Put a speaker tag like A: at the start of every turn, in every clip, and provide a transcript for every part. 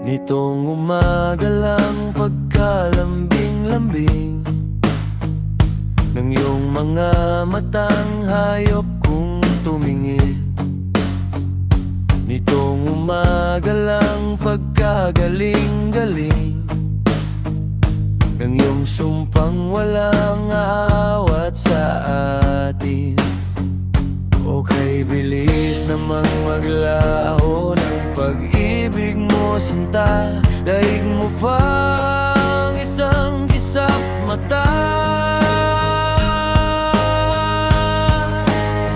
A: Nitong umaga lang pagkalambing-lambing ng iyong mga matang hayop kung tumingin. Nitong umaga lang pagkagaling-galing ng iyong sumpang walang aawat sa atin. Okay, bilis namang maglaho ng pag-ibig mo, sinta. Daig mo pa ang isang kisap mata.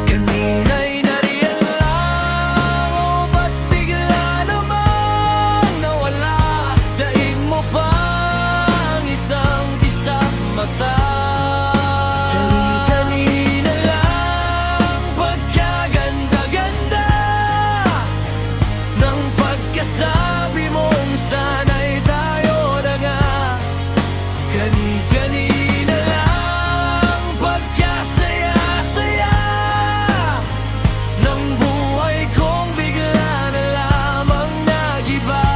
A: Kanina'y nariyan lang, o ba't bigla namang nawala? Daig mo pa ang isang kisap mata. Kani-kanina lang pagkasaya-saya ng buhay kong bigla na lamang nagiba.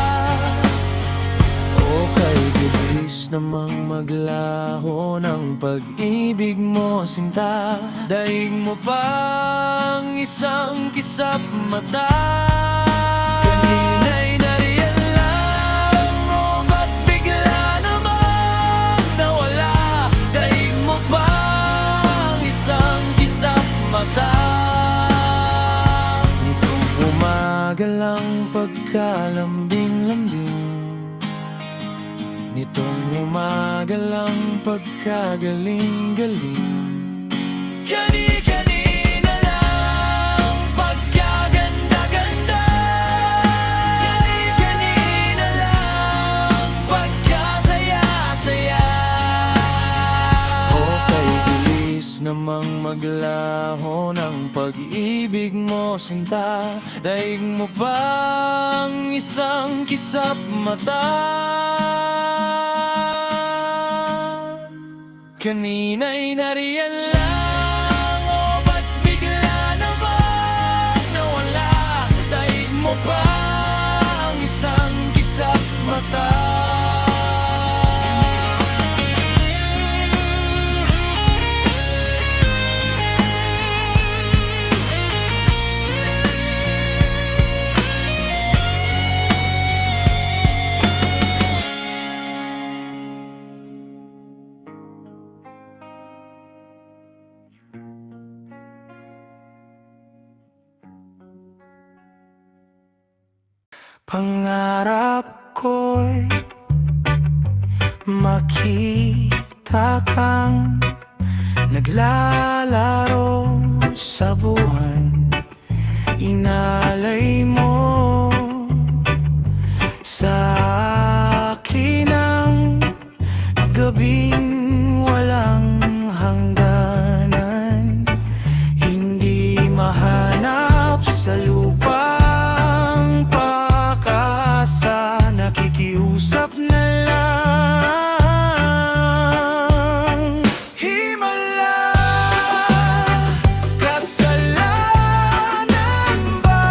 A: O kay bilis namang maglaho ng pag-ibig mo, sinta. Daig mo pang isang kisap mata. Kanina'y nariyan lang, o ba't bigla namang nawala? Daig mo pang isang kisap mata. Nitong umaga lang pagkalambing-lambing, nitong umaga lang pagkagaling-galing, kani-kanina lang pagkaganda-ganda. Kani-kanina lang pagkasaya-saya. O kay bilis namang maglaho ng pag-ibig mo, sinta. Daig mo pang isang kisap mata. Kanina'y nariyan lang, o ba't bigla namang nawala? Daig mo pa ang isang kisap mata. Pangarap ko'y makita kang naglalaro sa buwan. Inalay mo sa akin ang gabing walang hangganan. Hindi mahanap sa lupa, nakikiusap na lang. Himala, kasalanan ba?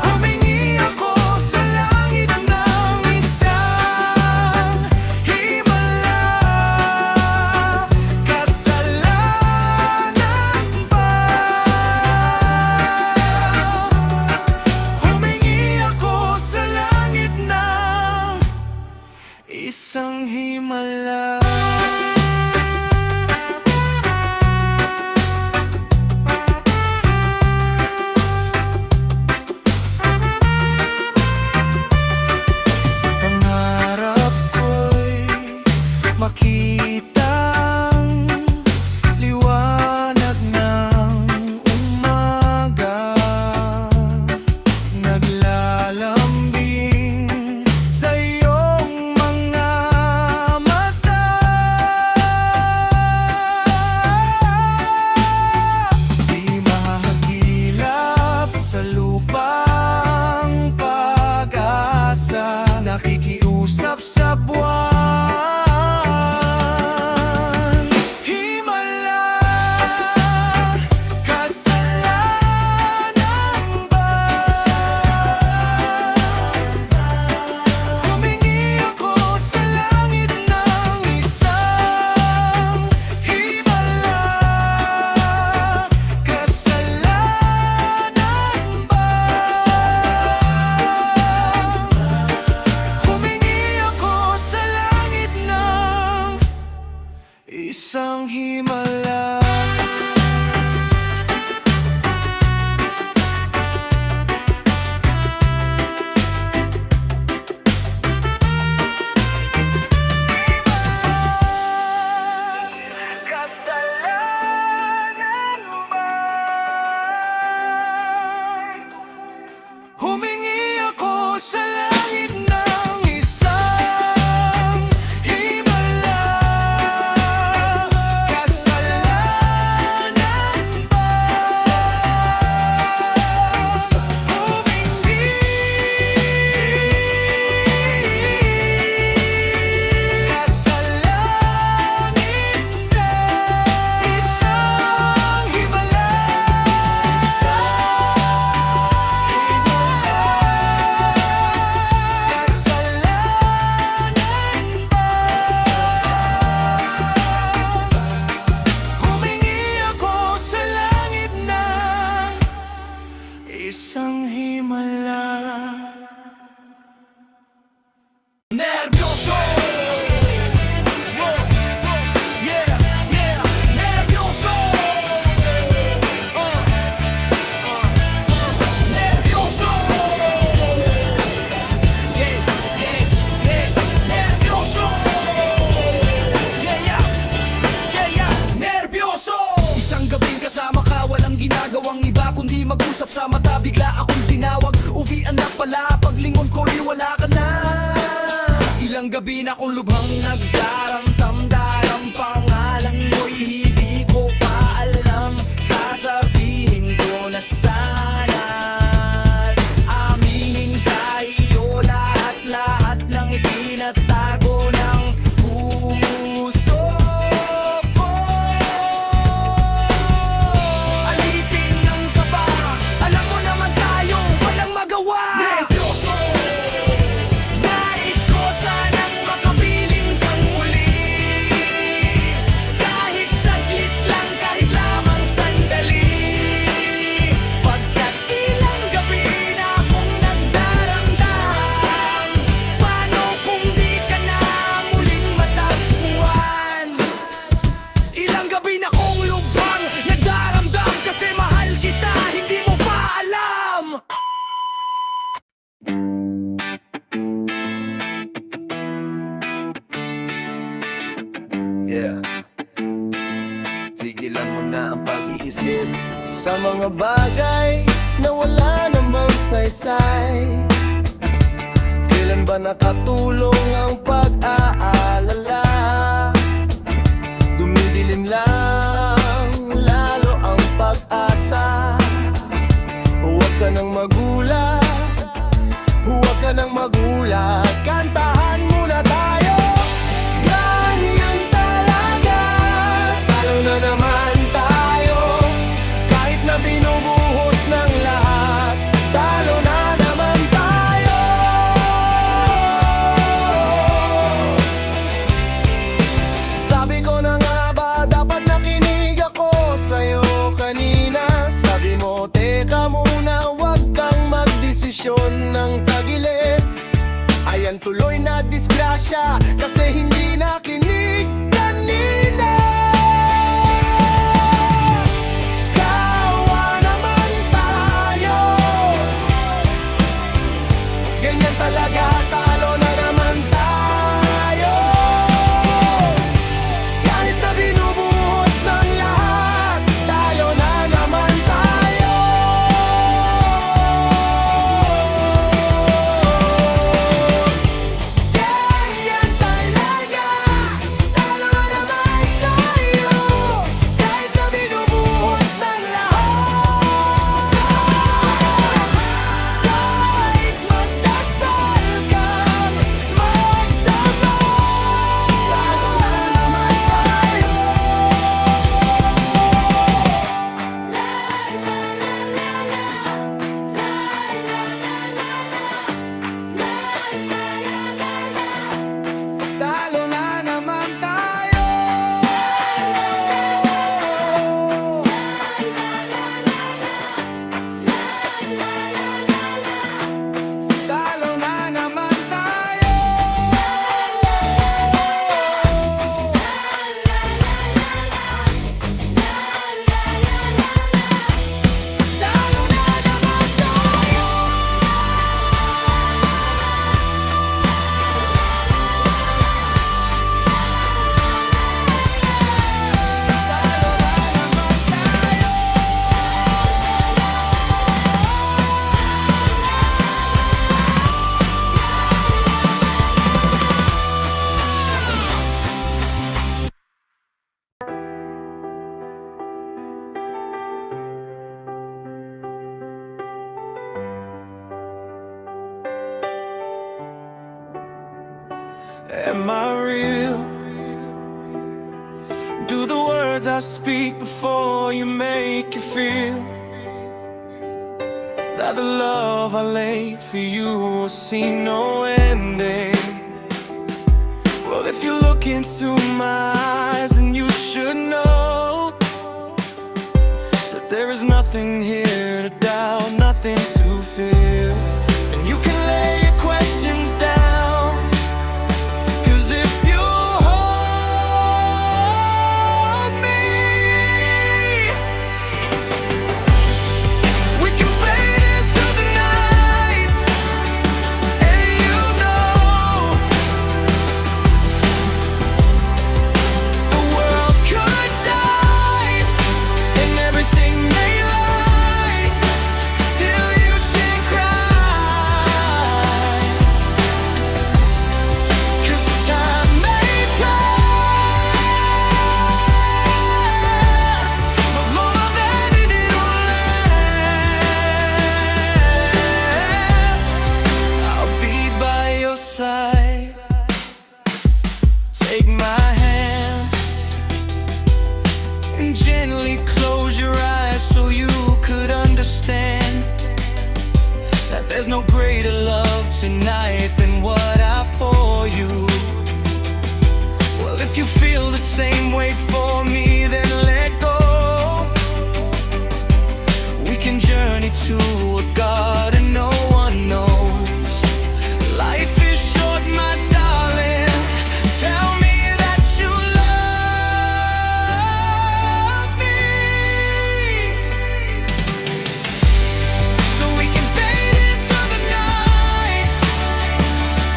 A: Humingi ako sa langit ng isang himala. Kasalanan ba? Isang himala. Pangarap ko'y makitang liwanag ng umaga, naglalambing sa iyong mga mata. Di mahagilap sa lupang pag-asa, nakikiusap sa buwan. Ilang gabi na kong lubhang nagdaramdam-daram, pangalan mo'y hindi ko pa alam. Sasabihin ko na sana, aminin sa iyo lahat-lahat ng itinatago ng puso ko. Alitin ng kaba, alam mo naman tayo walang magawa. Nervyoso, nais ko sanang makapiling kang muli. Kahit saglit lang, kahit lamang sandali. Pagkat ilang gabi na akong nagdaramdam, paano kung di ka na muling matagpuan? Ilang gabi na kong lubhang nagdaramdam, kasi mahal kita, hindi mo pa alam. Yeah. Tigilan mo na ang pag-iisip
B: Sa mga bagay na wala namang saysay. Kailan ba nakatulong ang pag-aalala? Dumidilim lang lalo ang pag-asa. Huwag ka nang magulat, huwag ka nang magulat. Kantahan muna tayo. Ganyan talaga, talo na naman tayo. Kahit na binubuhos ng lahat, talo na naman tayo. Sabi ko na nga ba, dapat nakinig ako sa'yo kanina. Sabi mo, teka muna, wag kang magdesisyon ng tagilid. Ayan tuloy na disgrasya, kasi hindi nakinig kanina. Kawa naman tayo. Ganyan talaga, talo na naman tayo. Kahit na binubuhos ng lahat, talo na naman tayo. Ganyan talaga, talo na naman tayo. Kahit na binubuhos ng lahat, kahit magdasal kang magdamag, talo na naman tayo. Talo na naman tayo. Talo na naman tayo. Talo na naman tayo.
A: Am I real? Do the words I speak before you make you feel that the love I lay for you will see no ending? Well, if you look into my eyes, then you should know that there is nothing here to doubt, nothing to fear. And you can lay your questions down, 'cause if you hold me, we can fade into the night, and you know the world could die and everything may lie. take my hand and gently close your eyes so you could understand that there's no greater love tonight than what I for you. Well, if you feel the same way for me, then let go. We can journey to a garden no one knows. Life is short, my darling. Tell me that you love me, so we can fade into the night,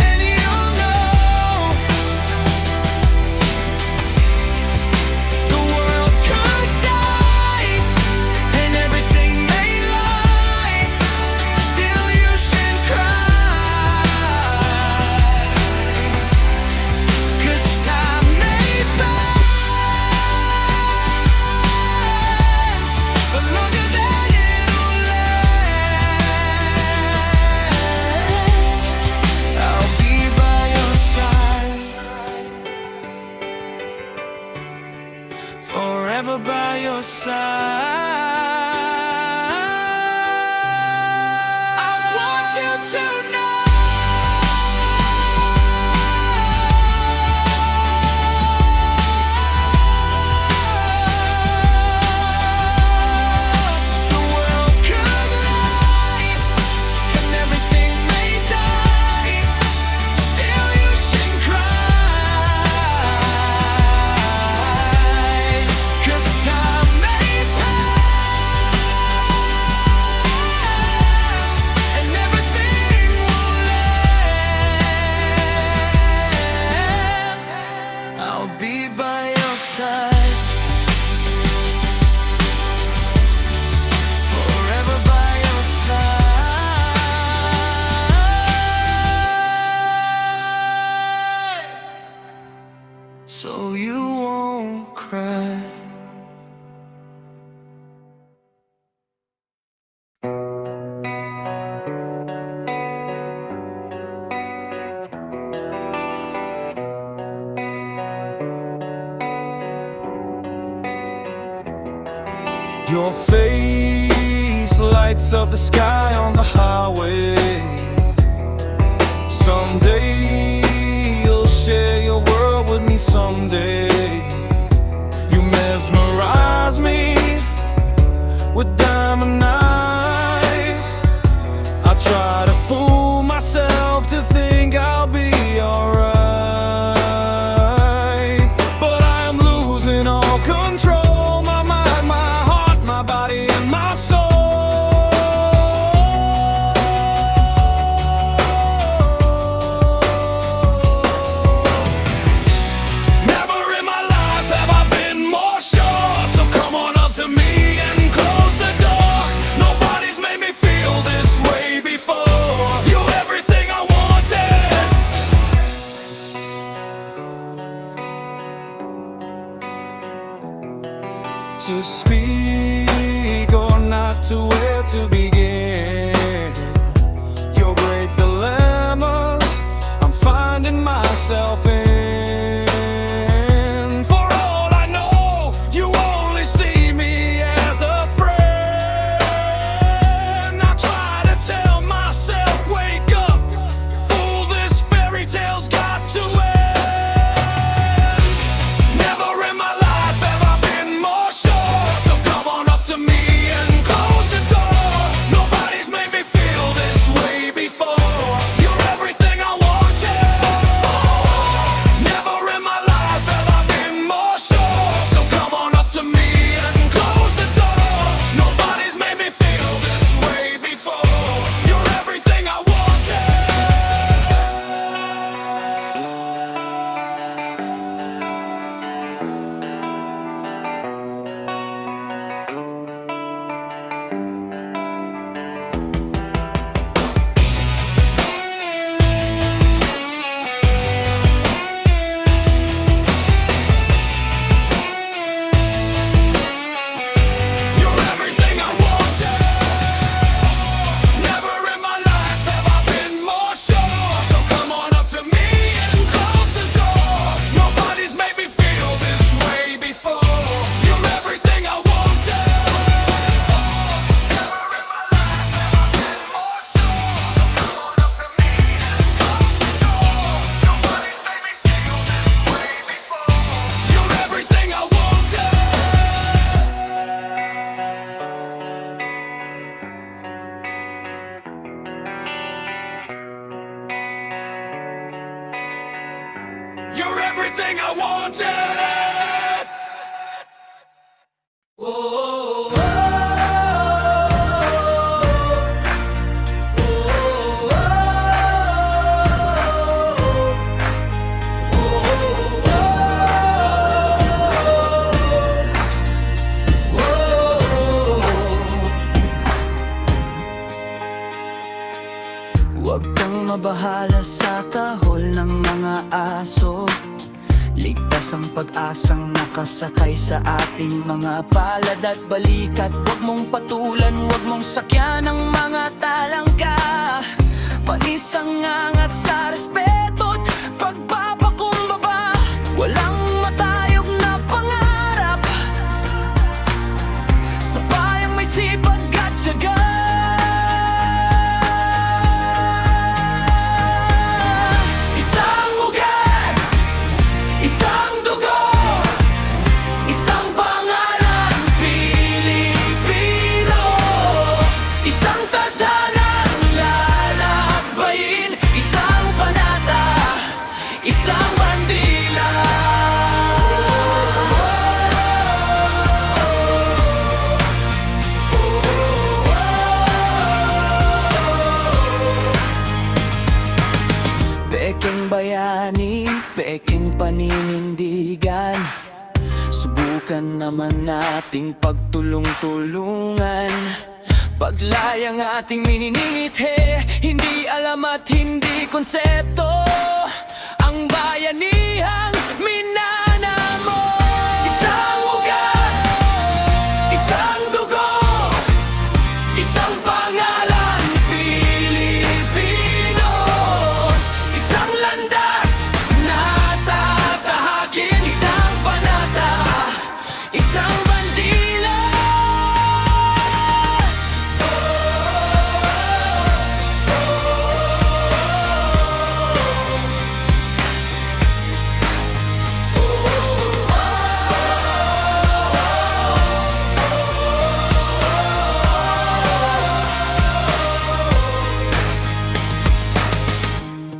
A: and you'll know the world could die and everything may lie, still you should cry, 'cause time may pass, but longer than it'll last. I'll be by your side, forever by your side. I want you to know the world could lie and everything may die, still you shouldn't cry, 'cause time may pass and everything will last. I'll be by your side, forever by your side, so you won't cry.
C: Your face lights up the sky on the highway. Someday you'll share your world with me someday. You mesmerize me with diamond eyes. I try to fool myself to think I'll be alright, but I am losing all control. My mind, my heart, my body and my soul. Never in my life have I been more sure, so come on up to me and close the door. Nobody's made me feel this way before. You're everything I wanted. To speak or not to where to begin. Your great dilemmas I'm finding myself in. For all I know, you only see me as a friend. I try to tell myself, wake up, fool, this fairy tale's got to end. Never in my life have I been more sure, so come on up to me and close the door. Nobody's made me feel this way before. You're everything I wanted. everything I wanted.
D: Huwag kang mabahala sa tahol ng mga aso. Ligtas ang pag-asang nakasakay sa ating mga palad at balikat. Huwag mong patulan, huwag mong sakyan ng mga talangka. Panis ang angas sa respeto at pagpapakumbaba. Walang matayog na pangarap sa bayang may sipag at tiyaga. Isang ugat, isang dugo, isang pangalan, Pilipino. Isang tadhanang lalakbayin, isang panata, isang bandila. Peking bayani, peking paninindigan. Subukan naman nating pagtulong-tulungan. Paglayang ating mininingit, hindi alam at hindi konsepto ang bayanihang minanamo. Isang ugat, isang dugo, isang pangalan, Pilipino. Isang landas na tatahakin, isang panata, isang bandila.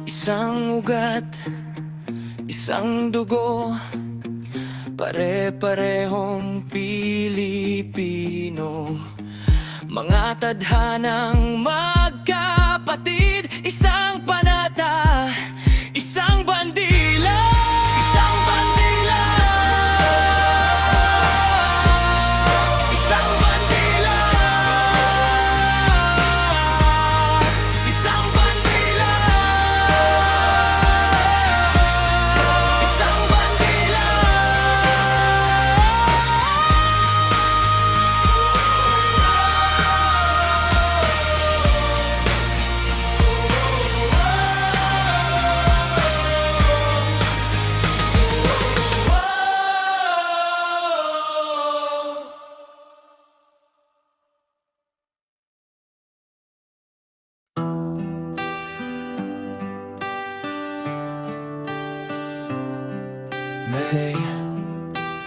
D: Isang ugat, isang dugo, pare-parehong Pilipino. Mga tadhanang magkapatid, isang panata, isang bandila. Isang bandila. Isang bandila. Isang bandila. Isang bandila.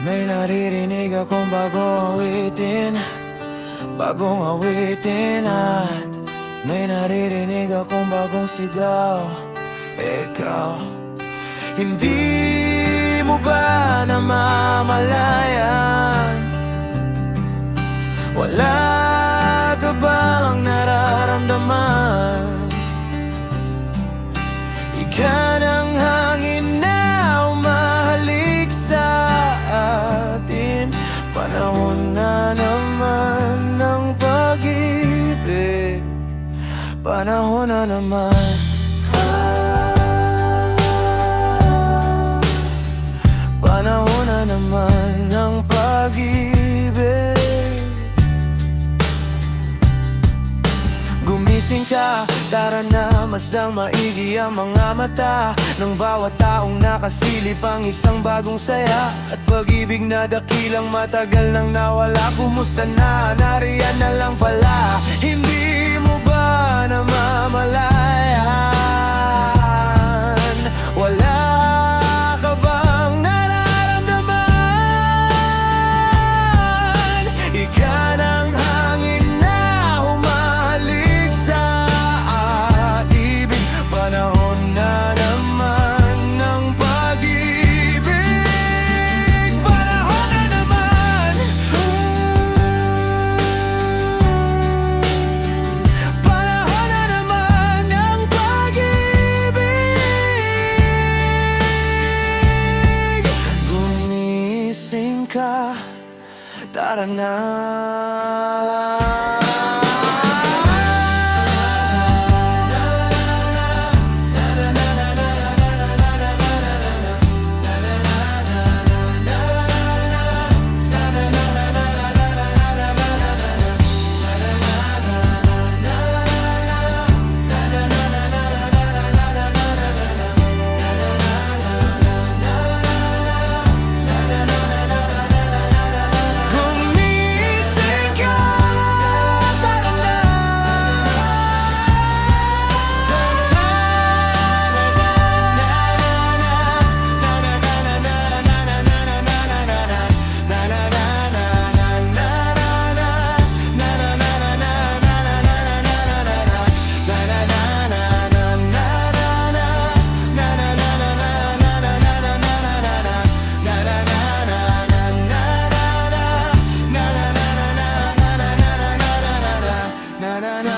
A: May naririnig akong bagong awitin at may naririnig akong bagong sigaw. Ikaw, hindi mo ba namamalayan? Wala ka bang nararamdaman? Ika ng hangin na umahalik sa atin. Panahon na naman ng pag-ibig. Panahon na naman. Panahon na naman ng pag-ibig. Gumising ka, tara na, masdang maigi ang mga mata ng bawat taong nakasilip ang isang bagong saya. At pag-ibig na dakilang matagal nang nawala, kumusta na, nariyan na lang pala. Hindi mo ba namamalayan? Wala ka bang nararamdaman? Ika ng hangin na humahalik sa ibig. Panahon na naman ng pag-ibig. tara na. Gumising ka, tara na.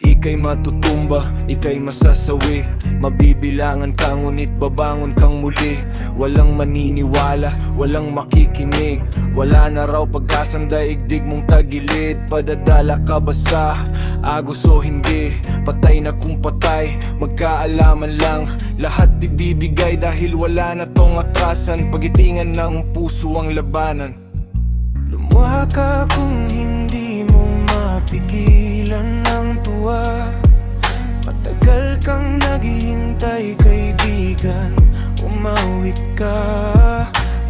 A: Ika'y matutumba, ika'y masasawi. Mabibilangan ka ngunit babangon kang muli. Walang maniniwala, walang makikinig. Wala na raw pag-asang daigdig mong tagilid. Padadala ka ba sa agos o hindi? Patay na kung patay, magkaalaman lang. Lahat ibibigay dahil wala na tong atrasan. Pagitingan ng puso ang labanan. Lumuha ka kung hindi mo mapigilan ng tuwa. Matagal kang naghihintay, kaibigan, umawit ka.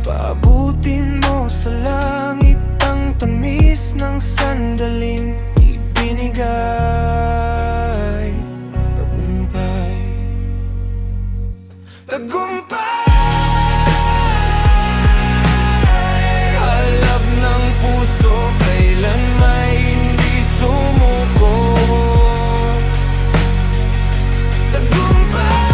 A: Paabutin mo sa langit ang tamis ng sandaling ibinigay. Tagumpay, tagumpay. Alab ng puso, kailan may hindi sumuko. Tagumpay,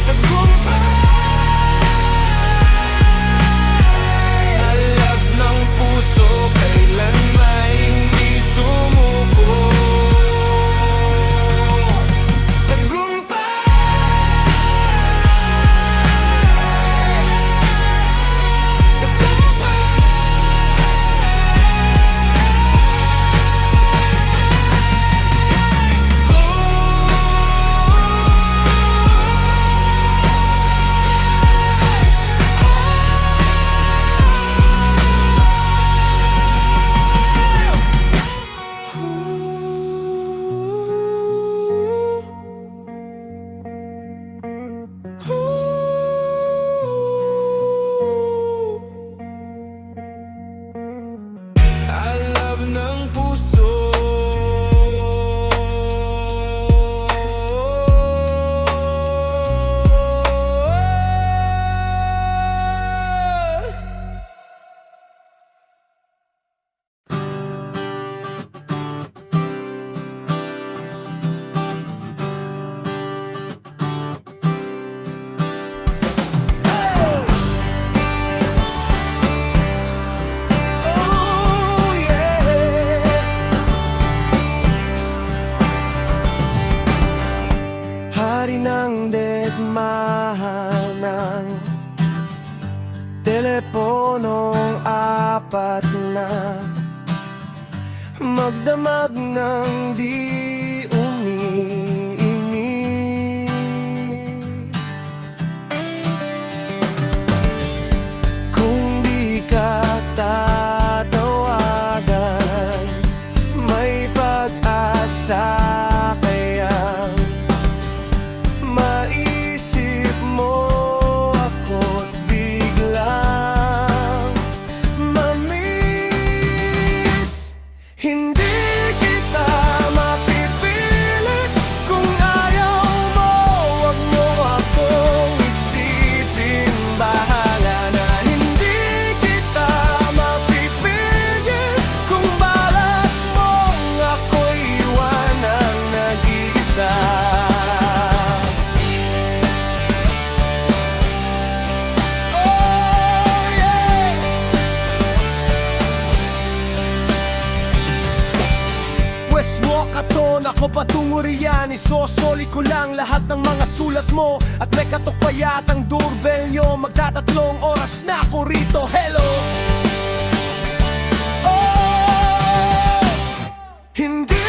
A: tagumpay. Alab ng puso, kailan may hindi sumuko. Tagumpay, alab ng puso. Oh yeah. Hari ng digmaan ng teleponong apat na magdamag ng di umiimik. Kung di ka tatawagan, may pag-asa kaya maisip
B: panahon, ako patungo riyan. Isosoli ko lang lahat ng mga sulat mo. At may katok pa yatang doorbell nyo. Magtatatlong oras na ako rito. Hello! Oh! Hindi